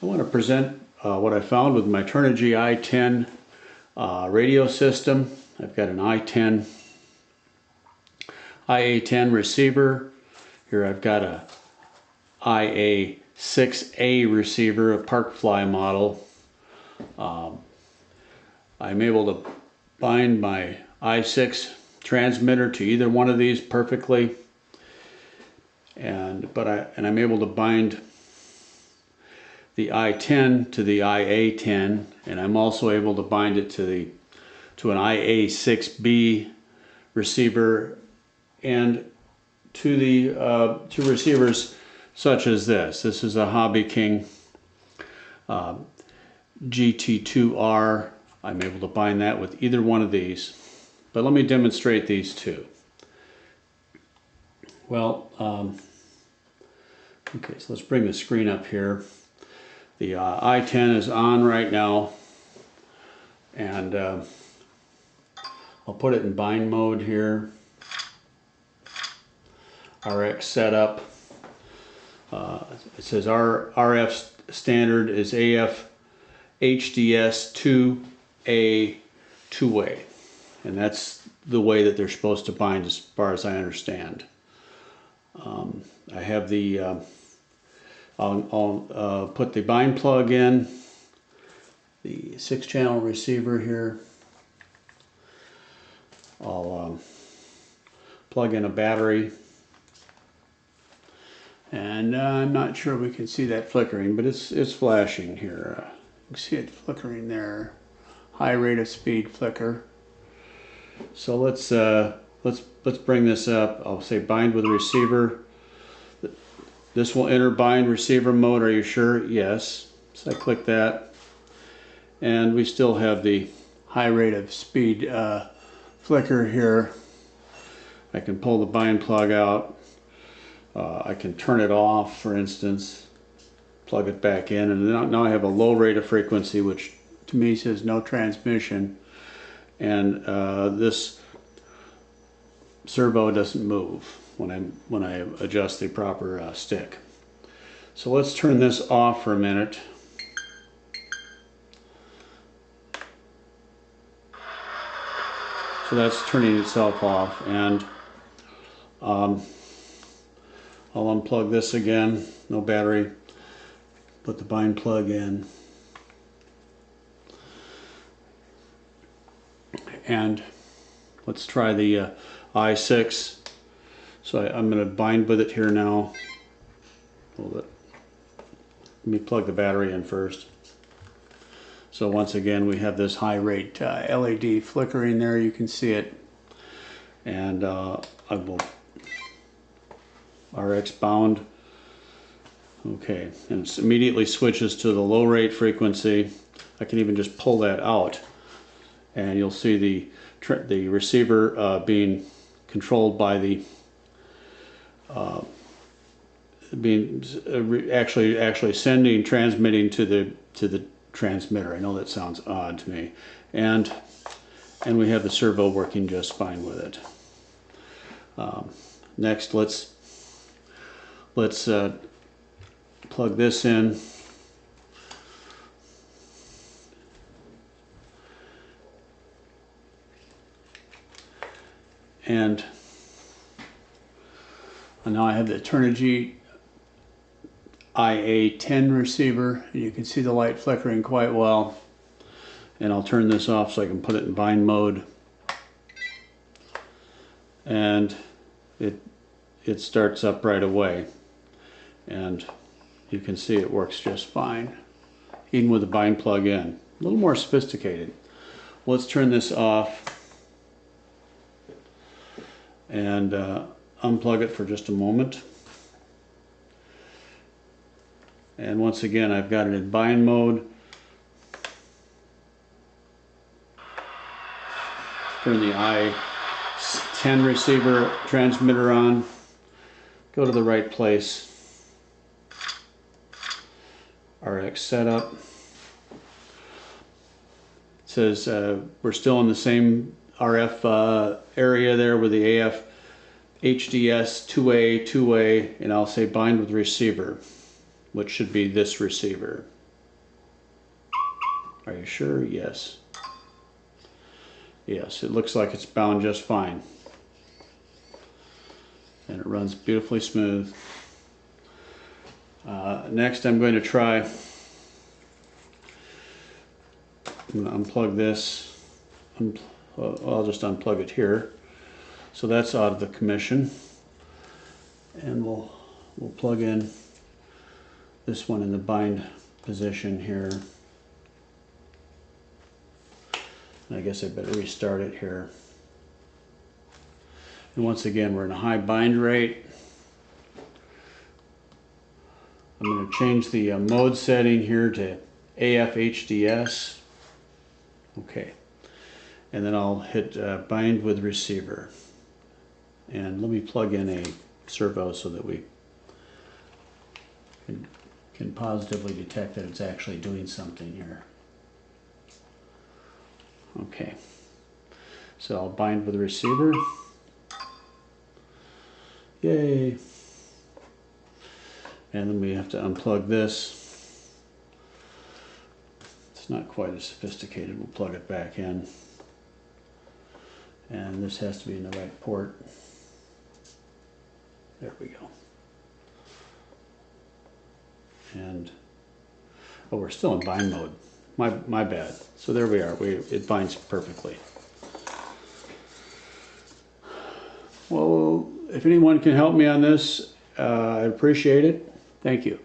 I want to present what I found with my Turnigy i10 radio system. I've got an i10 IA10 receiver. Here I've got a IA6A receiver, a Parkfly model. I'm able to bind my i6 transmitter to either one of these perfectly, and I'm able to bind the i10 to the IA10, and I'm also able to bind it to an IA6B receiver and to receivers such as this. This is a Hobby King GT2R. I'm able to bind that with either one of these. But let me demonstrate these two. Well, okay, so let's bring the screen up here. The i10 is on right now, and I'll put it in bind mode here. RX setup. It says our RF standard is AFHDS 2A two-way, and that's the way that they're supposed to bind as far as I understand. I have the I'll put the bind plug in, the 6-channel receiver here. I'll plug in a battery, and I'm not sure we can see that flickering, but it's flashing here. You can see it flickering there. High rate of speed flicker. So let's bring this up. I'll say bind with receiver. This will enter bind receiver mode. Are you sure? Yes. So I click that, and we still have the high rate of speed flicker here. I can pull the bind plug out. I can turn it off, for instance, plug it back in, and now I have a low rate of frequency, which to me says no transmission, and this servo doesn't move when I adjust the proper stick. So let's turn this off for a minute. So that's turning itself off, and I'll unplug this again, no battery, put the bind plug in, and let's try the i6. So I'm going to bind with it here now. Hold it. Let me plug the battery in first. So once again we have this high rate LED flickering there, you can see it, and I will RX bound. Okay, and it immediately switches to the low rate frequency. I can even just pull that out, and you'll see the receiver being controlled by the actually transmitting to the transmitter. I know that sounds odd to me, and we have the servo working just fine with it. Next, let's plug this in, and now I have the Turnigy IA10 receiver, and you can see the light flickering quite well. And I'll turn this off so I can put it in bind mode, and it starts up right away, and you can see it works just fine, even with the bind plug in. A little more sophisticated. Let's turn this off and unplug it for just a moment. And once again, I've got it in bind mode. Turn the i10 receiver transmitter on. Go to the right place. RX setup. It says we're still in the same RF area there with the AFHDS 2A, and I'll say bind with receiver, which should be this receiver. Are you sure? Yes. Yes, it looks like it's bound just fine. And it runs beautifully smooth. Next I'm going to try, I'm going to unplug this. I'll just unplug it here. So that's out of the commission. And we'll plug in this one in the bind position here. And I guess I better restart it here. And once again, we're in a high bind rate. I'm going to change the mode setting here to AFHDS. Okay. And then I'll hit bind with receiver. And let me plug in a servo so that we can positively detect that it's actually doing something here. Okay. So I'll bind with the receiver. Yay. And then we have to unplug this. It's not quite as sophisticated. We'll plug it back in. And this has to be in the right port. There we go. And, oh, we're still in bind mode. My bad. So there we are. It binds perfectly. Well, if anyone can help me on this, I appreciate it. Thank you.